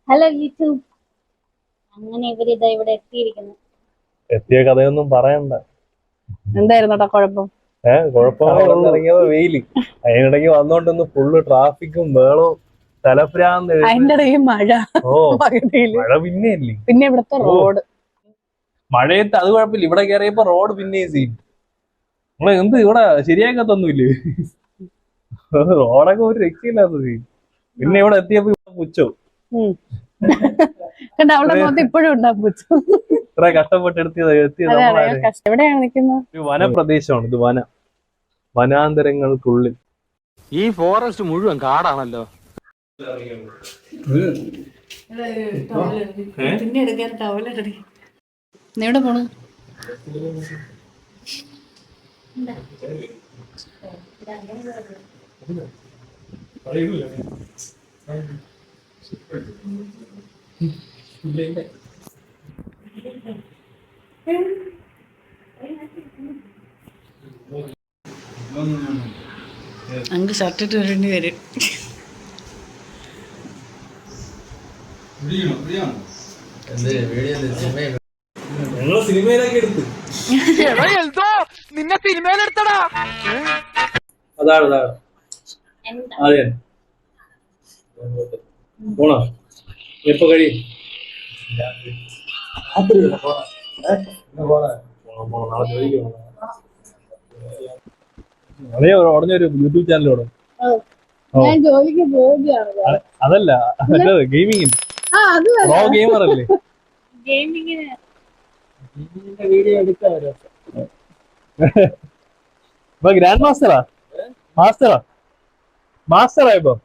Hello YouTube. അങ്ങനെ ഇവരിതാ ഇവിടെ എത്തിയിരിക്കുന്നു. എത്തിയ കഥയൊന്നും പറയണ്ട. എന്തായിരുന്നോടാ കുഴപ്പം? കുഴപ്പമിറങ്ങിയത് വെയില്, അതിനിടയ്ക്ക് വന്നോണ്ടൊന്ന് ഫുള്ള് ട്രാഫിക്കും ബേളവും തലപ്രാന്ത്. അതിന്റെ ഇടയിൽ മഴ. മഴ പിന്നെയല്ലേ, പിന്നെ ഇവിടുത്തെ റോഡ് മഴയത്ത് അത് കുഴപ്പമില്ല. ഇവിടെ കയറിയപ്പോ റോഡ് പിന്നെയും സീൻ. നമ്മളെ എന്ത് ഇവിടെ ശരിയാക്കത്തൊന്നുമില്ലേ റോഡൊക്കെ ഒരു രക്ഷയില്ലാത്ത സീൻ. പിന്നെ ഇവിടെ എത്തിയപ്പോ ഇവിടെ പുച്ചോ അവളുടെ മുഖത്ത് ഇപ്പോഴും ഉണ്ടാകും. ഇത്ര കഷ്ടപ്പെട്ട് എവിടെയാണ് നിൽക്കുന്നത്? ഒരു വനപ്രദേശമാണ് ഇത്, വനാന്തരങ്ങൾക്കുള്ളിൽ. ഈ ഫോറസ്റ്റ് മുഴുവൻ കാടാണല്ലോ. നീ എവിടെ പോണു? അങ്ങ് ഷർട്ട് ഇട്ട് വരേണ്ടി വരും. ഞങ്ങള് സിനിമയിലൊക്കെ എടുത്ത് നിന്നെ സിനിമയിലെടുത്തടാ. അതാണ് അതെ. പോണോ എപ്പോ കഴിയും? ഉടഞ്ഞൊരു യൂട്യൂബ് ചാനലോട്. ഞാൻ ജോലിക്ക് പോവുകയാണ്. അതല്ല, ഗെയിമിംഗ് പ്രോ ഗെയിമർ അല്ലേ? ഗെയിമിങ്ങിന് വീഡിയോ എടുക്കാം. ഇപ്പൊ ഗ്രാൻഡ് മാസ്റ്ററാ? മാസ്റ്ററാ ഇപ്പൊ?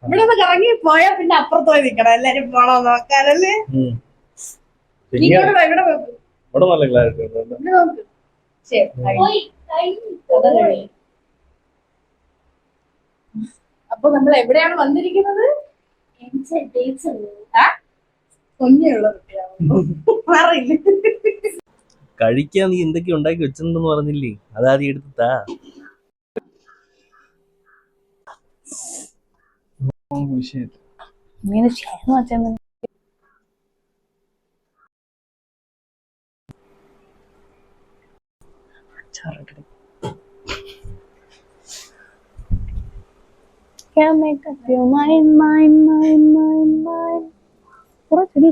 ഇവിടെ ഒന്ന് കറങ്ങി പോയാ പിന്നെ അപ്പുറത്ത് പോയി നിക്കണം. എല്ലാരും പോണോ നോക്കാനല്ലേ. ഇവിടെ നല്ല ക്ലാരിറ്റി. അപ്പൊ നമ്മൾ എവിടെയാണ് വന്നിരിക്കുന്നത്? കഴിക്കാൻ നീ എന്തൊക്കെ ഉണ്ടാക്കി വെച്ചിട്ടുണ്ടെന്ന് പറഞ്ഞില്ലേ? അതാദ്യം എടുത്താ വിഷയം.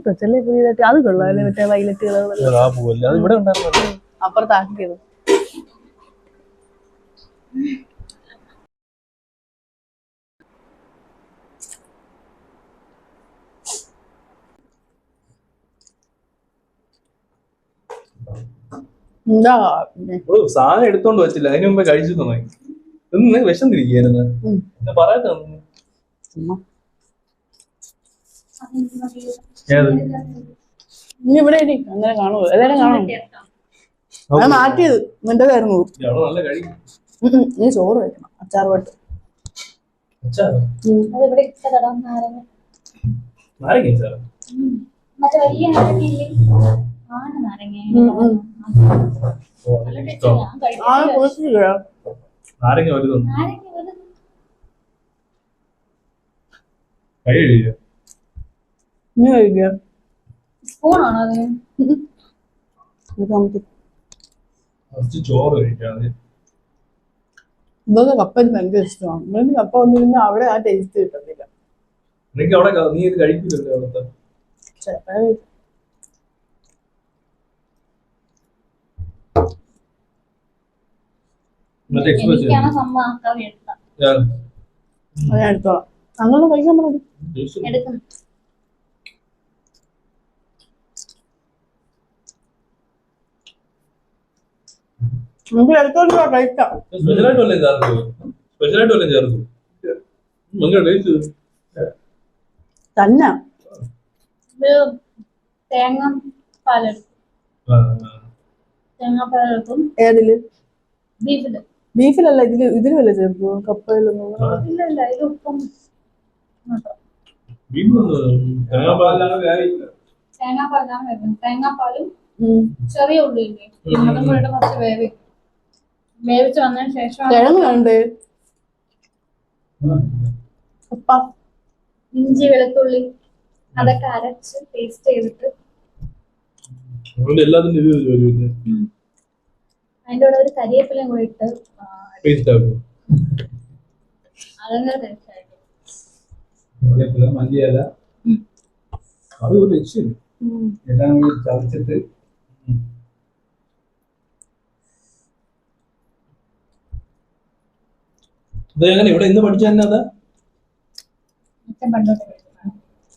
കുറച്ചല്ലേ പുതിയതായിട്ട് അത് കൊള്ളാല്ലേ? മറ്റേ വൈലറ്റ് കളർ ഇവിടെ ഉണ്ടായിരുന്നു. അപ്പുറത്താക്കിയത്. എന്താ സാധനം എടുത്തോണ്ട് വെച്ചില്ല, അതിന് മുമ്പേ കഴിച്ചു തോന്നി. ഇന്ന് വിഷം തിരിക്കുന്നു പറയാത്ത. നീ ഇവിടെ അങ്ങനെ കാണുമോ? എല്ലാരും കാണും. അത് മാറ്റിയത് നിന്റേതായിരുന്നു. നല്ല കഴിക്കും. നീ ചോറ് വെക്കണം, അച്ചാർ പോട്ട്. നാരങ്ങ വലുതും കൈ കഴിക്കുക. നീ കഴിക്കുക. സ്പൂണാണോ അതിന്? ചോറ് കഴിക്കാതെ. ഇതൊക്കെ കപ്പ ഭയങ്കര ഇഷ്ടമാണ്. ഇവർക്ക് കപ്പ വന്നിരുന്ന അവിടെ ആ ടേസ്റ്റ് കിട്ടത്തില്ല. നിനക്ക് അവിടെ നീ ഇത് കഴിക്കില്ലല്ലോ അവിടുത്തെ. ഞാൻ എടുത്തോളാം. അങ്ങനെ കഴിക്കാൻ പറഞ്ഞു. നമുക്ക് എടുത്തോണ്ട് കഴിക്കാം. തന്നെ തേങ്ങാപ്പാലെടുക്കും. ഏതില്? ബീഫില്. ബീഫിലല്ല, ഇതില് വല്ല ചേർക്കോ? കപ്പയിലൊന്നും. ഇല്ല, ഇത് ഉപ്പും തേങ്ങാപ്പാലാണ് വെക്കുന്നത്. തേങ്ങാപ്പാലും ചെറിയ ഉള്ളിയില്ലേ, അതും കൂടെ കുറച്ച് വേവിക്കും. വേവിച്ച് വന്നതിന് ശേഷം കിഴങ്ങ് കണ്ട് ഉപ്പ ഇഞ്ചി വെളുത്തുള്ളി അതൊക്കെ അരച്ച് പേസ്റ്റ് ചെയ്തിട്ട് എല്ലാത്തിനും ഇത് വരുമല്ലേ അതിന്റെ കൂടെ ഒരു കരിവേപ്പിലയും കൂടി ഇട്ട് പേസ്റ്റ് ആക്കും അതെങ്ങനെ ടേസ്റ്റ് ആയിട്ട് മല്ലിയില അത് ഒരു രക്ഷയില്ല എല്ലാം കൂടി ചതച്ചിട്ട് ഇതെങ്ങനെ ഇവിടെ ഇന്ന് പഠിച്ച തന്നെ അതാ അച്ഛൻ പണ്ടോട്ട്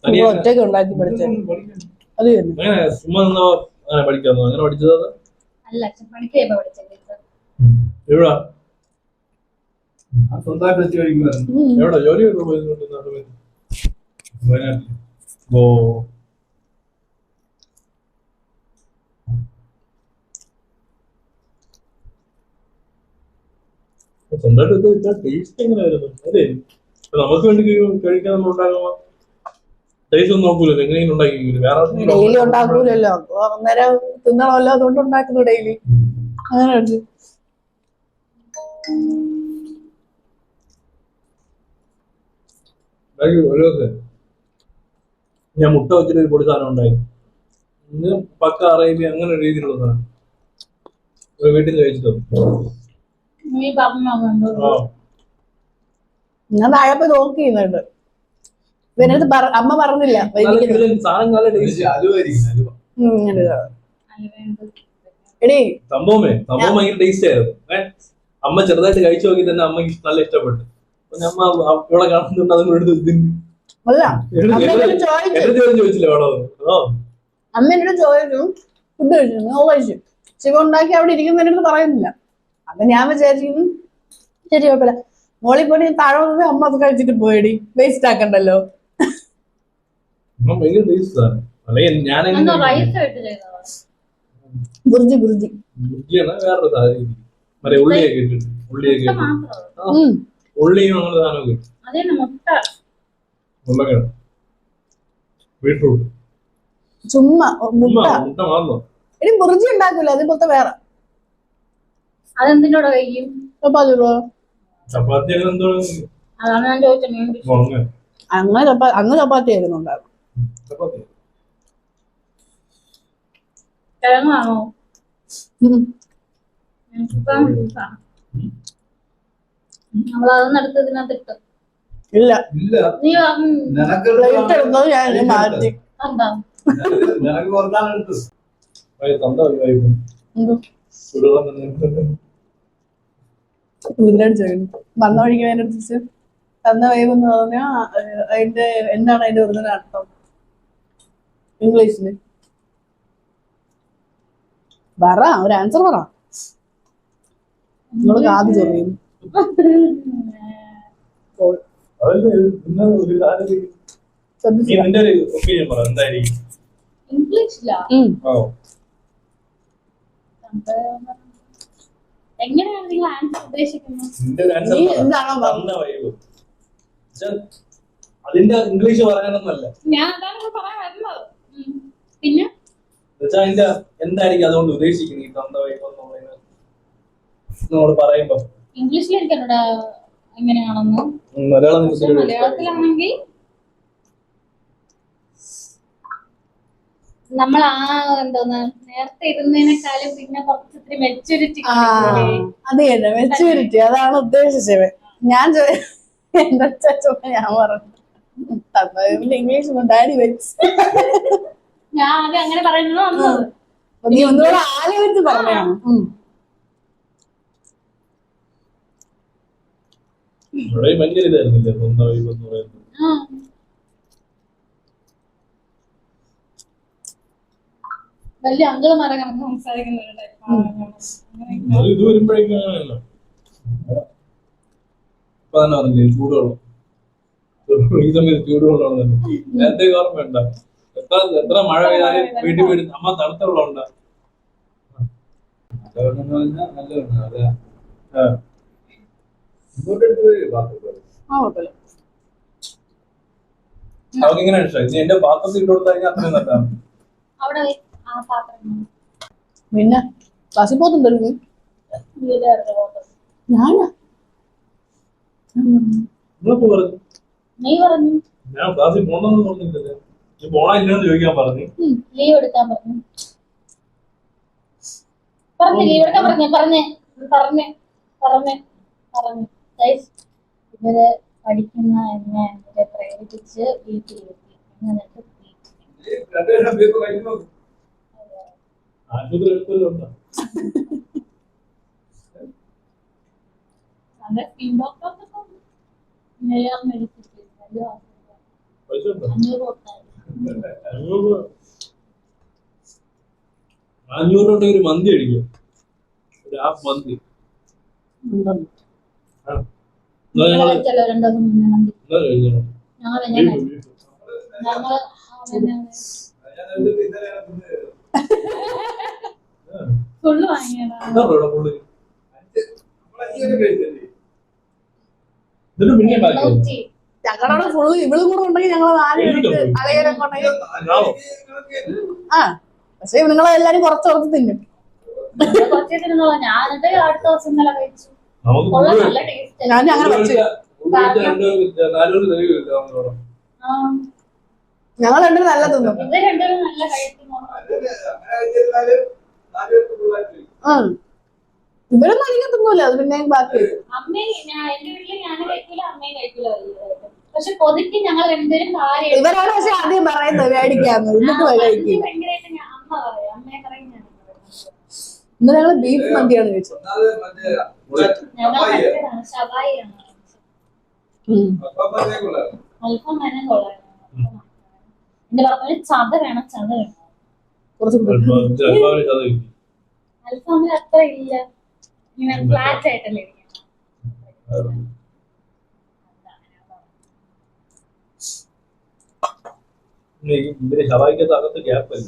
തനിയെ ഒറ്റയ്ക്ക് ഉണ്ടാക്കി പഠിച്ചത് അത് തന്നെ അങ്ങനെ ചുമ്മാ നിന്നോ അങ്ങനെ പഠിക്കാന്നോ അങ്ങനെ പഠിച്ചത് അത് അല്ല അച്ഛൻ പണിക്ക് പോയപ്പോ പഠിച്ചത് എവിടാ സ്വന്തമായിട്ട് വെച്ച് കഴിക്കുമായിരുന്നു എവിടെ ജോലി പോയത് വയനാട്ടിൽ ഓ സ്വന്തമായിട്ട് വെച്ചാൽ ടേസ്റ്റ് എങ്ങനെ വരുന്നു അല്ലേ നമുക്ക് വേണ്ടി കഴിക്കാൻ നമ്മൾ ഉണ്ടാകുമ്പോ ടേസ്റ്റ് ഒന്നും നോക്കൂലോ എങ്ങനെയെങ്കിലും ഉണ്ടാക്കി വേറെ ഡെയിലി ഉണ്ടാക്കൂലല്ലോ അപ്പൊ അന്നേരം തിന്നണമല്ലോ അതുകൊണ്ട് ഉണ്ടാക്കുന്നു ഡെയിലി അങ്ങനെ ഉണ്ട്. ഒരു ദിവസം ഞാൻ മുട്ട വെച്ചിട്ട് ഒരു പൊടി സാധനം ഉണ്ടായി ഇന്ന് പക്ക അറേബ്യ അങ്ങനെ ഒരു രീതിയിലുള്ള സാധനം ഒരു വീട്ടിൽ നിന്ന് കഴിച്ചിട്ടോ നീ പറഞ്ഞു ആ ഞാൻ താഴെ നോക്കിയുന്നുണ്ട് ഇവനടുത്ത് അമ്മ പറഞ്ഞില്ല വൈകിട്ട് സാധനം നല്ല ടേസ്റ്റ് അലുവായിരിക്കും അലുവ ഇങ്ങനെ എടീ സംഭവം ഭയങ്കര ടേസ്റ്റ് ആയിരുന്നു അമ്മ ചെറുതായിട്ട് കഴിച്ചു നോക്കി തന്നെ അമ്മക്ക് നല്ല ഇഷ്ടപ്പെട്ടു അപ്പൊ നമ്മ ഇവിടെ കാണുന്നുണ്ട് അതും കൂടെ എടുത്ത് തിന്നു അല്ല അമ്മ എന്നോട് ചോദിച്ചു എന്റെ ചോദ്യം ചോദിച്ചില്ല വേണോ അമ്മ എന്നോട് ചോദിച്ചു ഫുഡ് കഴിച്ചു ഞാൻ കഴിച്ചു ശിവ ഉണ്ടാക്കി അവിടെ ഇരിക്കുന്നതിനടുത്ത് പറയുന്നില്ല അപ്പൊ ഞാൻ വിചാരിക്കുന്നു ശരി കുഴപ്പമില്ല മോളിൽ പോയി താഴെ വന്നത് അമ്മ അത് കഴിച്ചിട്ട് പോയടി വേസ്റ്റ് ആക്കണ്ടല്ലോ ഭയങ്കര ടേസ്റ്റ് ആണ് അല്ലെങ്കിൽ ഞാൻ റൈസ് ആയിട്ട് ചെയ്തതാ ബുർജി ബുർജി ബുദ്ധിയാണ് വേറൊരു സാധനം മറ്റേ ഉള്ളിയൊക്കെ ഇട്ടിട്ട് ഉള്ളിയൊക്കെ ഇട്ടിട്ട് മാത്രം ഉള്ളിയും അങ്ങനെ സാധനമൊക്കെ ഇട്ടു അതേ മുട്ട ഉരുളക്കിഴങ്ങ് ബീട്രൂട്ട് ചുമ്മാ മുട്ട മുട്ട മാത്രം ഇനി ബുർജി ഉണ്ടാക്കൂല അതിപ്പോഴത്തെ വേറെ അതെന്തിനോട് കഴിക്കും ചപ്പാത്തി ഉള്ളോ? ചപ്പാത്തി ഒക്കെ എന്തോ അതാണ് ഞാൻ ചോദിച്ചത് അങ്ങനെ അന്ന് ചപ്പാത്തി ആയിരുന്നു ഉണ്ടായിരുന്നു ചപ്പാത്തി കിഴങ്ങാണോ നമ്മളതൊന്നും എടുത്ത് ഇതിനകത്ത് ഇട്ട് ഇല്ല ഇല്ല നീ പറഞ്ഞു നിനക്ക് പ്ലേറ്റ് എടുത്തത് ഞാൻ ഇനി മാറ്റി എന്താ നിനക്ക് പുറത്താണ് എടുത്തത് തന്ത എന്തോ ചുടുവെള്ളം ഇതിലടിച്ചു വന്ന വഴിക്ക് അതിന്റെ അടുത്ത് തന്ന വൈബ് എന്ന് പറഞ്ഞാൽ അതിന്റെ എന്താണ് അതിന്റെ ഒറിജിനൽ അർത്ഥം ഇംഗ്ലീഷില് പറ ഒരു ആൻസർ പറ നിങ്ങള് കാത് ചൊറിയുന്നു നിന്റെ ഒരു ഒപ്പീനിയൻ പറ എന്തായിരിക്കും ഇംഗ്ലീഷിലാ എങ്ങനെയാണ് നിങ്ങൾ ആൻസർ ഉദ്ദേശിക്കുന്നത് നിന്റെ ഒരു ആൻസർ നീ എന്താണോ തന്ന വൈബ് അതിന്റെ ഇംഗ്ലീഷ് പറയാനൊന്നല്ല ഞാൻ അതാണ് ഇപ്പൊ പറയാൻ വരുന്നത് പിന്നെ എന്നുവെച്ചാൽ അതിന്റെ എന്തായിരിക്കും അതുകൊണ്ട് ഉദ്ദേശിക്കുന്നത് ഈ തന്ത വൈബ് നമ്മൾ പറയുമ്പോ ഇംഗ്ലീഷിൽ എനിക്കവിടെ എങ്ങനെയാണെന്ന് മലയാളം പക്ഷെ മലയാളത്തിലാണെങ്കിൽ നമ്മൾ ആ എന്തോന്ന് നേരത്തെ ഇരുന്നതിനേക്കാളും പിന്നെ കുറച്ച് ഇത്തിരി മെച്ചൂരിറ്റി അത് തന്നെ മെച്ചൂരിറ്റി അതാണ് ഉദ്ദേശിച്ചത് ഞാൻ എന്റെ ചുമ ഞാൻ പറഞ്ഞു ഇംഗ്ലീഷ് ഡാഡി വെച്ച് ഞാൻ ആദ്യം അങ്ങനെ പറയുന്നത് വന്നത് നീ ഒന്നുകൂടെ ആലോചിച്ച് പറഞ്ഞാണ് ഇവിടെ ഭയങ്കര ഇതായിരുന്നില്ല തന്ത വൈബ് എന്ന് പറയുന്നത് വലിയ അങ്കിളുമാരെ കണക്ക് സംസാരിക്കുന്നവരുടെ ഇത് വരുമ്പോഴേക്കും അങ്ങനെയല്ല ഇപ്പൊ തന്നെ പറഞ്ഞില്ലേ ചൂടുവെള്ളം ഈ സമയത്ത് ചൂടുവെള്ളമാണ് തന്നെ നേരത്തെ ഓർമ്മ വേണ്ട എത്ര മഴ പെയ്താലും വീട്ടിൽ വീട് അമ്മ തണുത്ത വെള്ളം ഉണ്ടാ നല്ല അതെ ഇങ്ങോട്ട് എടുത്ത് പോയി ബാത്റൂം കുഴപ്പമില്ല അവർക്ക് ഇങ്ങനെ ഇഷ്ടമായി ഇനി എന്റെ പാത്രത്തിൽ ഇട്ട് കൊടുത്തു കഴിഞ്ഞാൽ അത്രയും നല്ലതാണ് അവിടെ ആ പാത്രം പിന്നെ ക്ലാസ്സിൽ പോകുന്നുണ്ടല്ലോ നീ ഞാനാ നിങ്ങളിപ്പോ പറഞ്ഞു നീ പറഞ്ഞു ഞാൻ ക്ലാസ്സിൽ പോകണമെന്ന് പറഞ്ഞിട്ടില്ല. നീ പോണാ ഇല്ലെന്ന് ചോദിക്കാൻ പറഞ്ഞു. ലീവ് എടുക്കാൻ പറഞ്ഞു ലീവ് എടുക്കാൻ പറഞ്ഞു ഇവര് പഠിക്കുന്ന എന്നെ ഇവരെ പ്രേരിപ്പിച്ച് വീട്ടിലെത്തി എന്നിട്ട് ആശുപത്രി എടുത്തല്ലോ ഉണ്ടോ? പൈസ ഉണ്ടോ? 500 കൊണ്ട് ഒരു മന്തി അടിക്കും. ഒരു ഹാഫ് മന്തി. എന്നാ ഞങ്ങള് രണ്ടു ദിവസം മുന്നേ മന്തി എന്നാ കഴിക്കണം? ഫുള്ള് വാങ്ങിയതാ എന്താ ഇവിടെ ഫുള്ള്? ഇതിന് പിന്നെ ബാക്കി ഞങ്ങളുടെ ഫുള്ള് ഇവളും കൂടെ ഉണ്ടെങ്കിൽ ഞങ്ങൾ ആരും എടുത്ത് അളയരം കൊണ്ടെങ്കിൽ ആ പക്ഷെ നിങ്ങളെ എല്ലാരും കുറച്ച് തിന്നും. കുറച്ച് തിന്നോളാം. ഞാനിട്ട് അടുത്ത ദിവസം ഇന്നലെ കഴിച്ചു. നമുക്ക് കൊള്ളാം, നല്ല ടേസ്റ്റ്. ഞാൻ അങ്ങനെ വെച്ചു ഞങ്ങൾ രണ്ടും നല്ല തിന്നും. ഇത് രണ്ടുപേരും നല്ല കഴിക്കുന്നു. ഇവരൊന്നും അധികം തിന്നൂല, അത് പിന്നെ ബാക്കി അമ്മയും എന്റെ വീട്ടില് ഞാനും കഴിക്കൂല, അമ്മയും കഴിക്കൂല. പക്ഷെ കൊതിക്ക് ഞങ്ങൾ രണ്ടുപേരും കാര്യം ഇവരാണ് പക്ഷെ ആദ്യം പറയുന്നത് മേടിക്കാന്ന്, എന്നിട്ട് കഴിക്കും. ഭയങ്കരമായിട്ട് അമ്മ പറയും, അമ്മയെ പറയും ഞാൻ. ഇന്ന് ഞങ്ങള് ബീഫ് മന്തിയാണ് കഴിച്ചത്. ഞങ്ങൾ ഷവായിയാണ് അൽഫാം തന്നെ കൊള്ളാം. എന്റെ പറഞ്ഞ ചത വേണം, ചത വേണം. കുറച്ച് അൽഫാമിൽ അത്ര ഇല്ല, ഇങ്ങനെ ഫ്ലാറ്റ് ആയിട്ടല്ലേ ഇരിക്കുന്നത്. ഇതിന് ഷവായിക്കകത്ത് അകത്ത് ഗ്യാപ്പല്ല,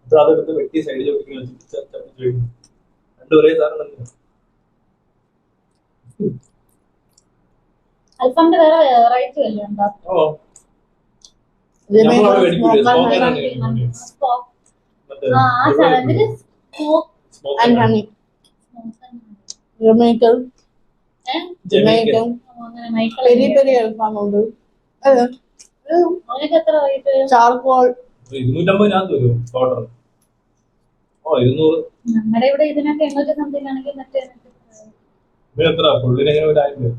അതെടുത്ത് വെട്ടി സൈഡിൽ രണ്ടും ഒരേ സാധനം തന്നെ. അൽഫാമിന്റെ വേറെ വെറൈറ്റി വല്ലതും ഉണ്ടോ? നമ്മളവിടെ മേടിക്കൂലേ സ്മോക്കനാണ് പെരി പെരി അൽഫാമുണ്ട്, അതിനൊക്കെ എത്ര റേറ്റ്? ചാർക്കോൾ 250 വരും ഓർഡർ. 200. നമ്മുടെ ഇവിടെ ഇതിനൊക്കെ 800 സംതിങ് ആണെങ്കിൽ മറ്റേ എത്ര ഫുള്ളിനെങ്ങനെ ഒരു 1000 രൂപ?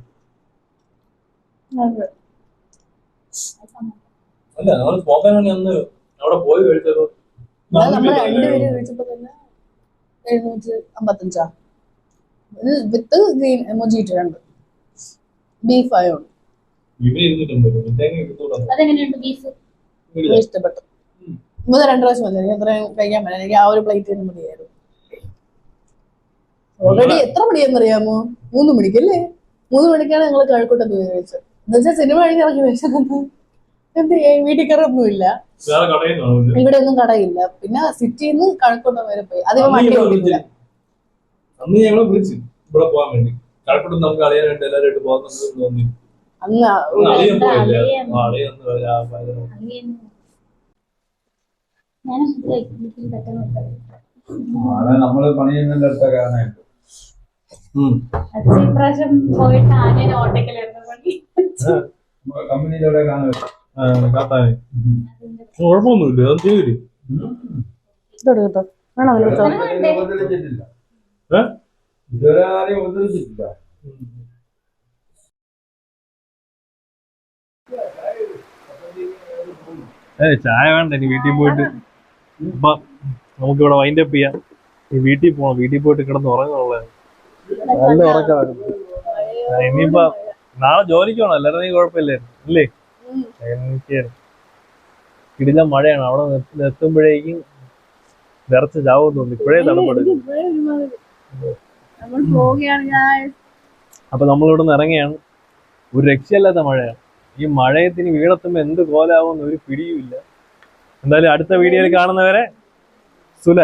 അല്ല നമ്മൾ സ്മോക്കാനാണ് അന്ന് അവിടെ പോയി കഴിച്ചത്. നമ്മൾ രണ്ടുപേര് കഴിച്ചപ്പോ തന്നെ 755 വിത്ത് ഗ്രീൻ എമോജി രണ്ട് ബീഫ് ആയോണ്ട് അതെങ്ങനെയുണ്ട് ബീഫ്? ഇഷ്ടപ്പെട്ടു. 2 പ്രാവശ്യം മതി, എനിക്ക് അത്രയും കഴിക്കാൻ പറ്റില്ല. എനിക്ക് ആ ഒരു പ്ലേറ്റ് തന്നെ മതിയായിരുന്നു. ഓൾറെഡി എത്ര മണിയാണെന്നറിയാമോ? 3 മണിക്കല്ലേ? 3 മണിക്കാണ് ഞങ്ങൾ കഴക്കൂട്ടത്ത് പോയി കഴിച്ചത്. എന്നുവെച്ചാൽ സിനിമ കഴിഞ്ഞ് ഇറങ്ങി കഴിച്ചത് എന്ത് വീട്ടിൽ കയറൊന്നുമില്ല, ഇവിടെ ഒന്നും കടയില്ല. പിന്നെ സിറ്റിന്ന് കഴക്കൂട്ടം വരെ പോയി. അധികം വണ്ടി ഓടിക്കില്ല. അന്ന് ഞങ്ങള് വിളിച്ചു ഇവിടെ പോകാൻ വേണ്ടി, കഴക്കൂട്ടം നമുക്ക് അറിയാനായിട്ട് എല്ലാവരും പോകാൻ തോന്നി. അന്ന് നമ്മള് പണി ചെയ്യുന്നതിന്റെ അടുത്ത കാരണമായിട്ട് ഇപ്രാവശ്യം പോയിട്ട് ആനയുടെ ഓട്ടക്കലായിരുന്നു പണി. കമ്പനിയിലൂടെ കാണും കുഴപ്പമൊന്നുമില്ല, അത് ചെയ്തില്ലേ? ഉപദ്രവിച്ചിട്ടില്ല, ഇതുവരെ ആരെയും ഉപദ്രവിച്ചിട്ടില്ല. ചായ വേണ്ട, ഇനി വീട്ടിൽ പോയിട്ട് നമുക്ക് ഇവിടെ വൈൻഡപ്പ് ചെയ്യാം. വീട്ടിൽ പോണം, വീട്ടിൽ പോയിട്ട് കിടന്ന് ഉറങ്ങുള്ള നല്ല ഉറക്കമായിരുന്നു. ഇനിയിപ്പോ നാളെ ജോലിക്ക് പോണം, എല്ലാവരും നീ കുഴപ്പമില്ലായിരുന്നു അല്ലേ? എനിക്ക് ഇടിഞ്ഞ മഴയാണ്, അവിടെ എത്തുമ്പോഴേക്കും വിറച്ച് ചാവും തോന്നി. ഇപ്പോഴേ തണുപ്പെടും. അപ്പൊ നമ്മളിവിടെ നിന്ന് ഇറങ്ങിയാണ്. ഒരു രക്ഷയില്ലാത്ത മഴയാണ്. ഈ മഴയത്തിന് വീടെത്തുമ്പോ എന്ത് കോലാവുമെന്ന് ഒരു പിടിയുമില്ല. എന്തായാലും അടുത്ത വീഡിയോയിൽ കാണുന്നവരെ സുല.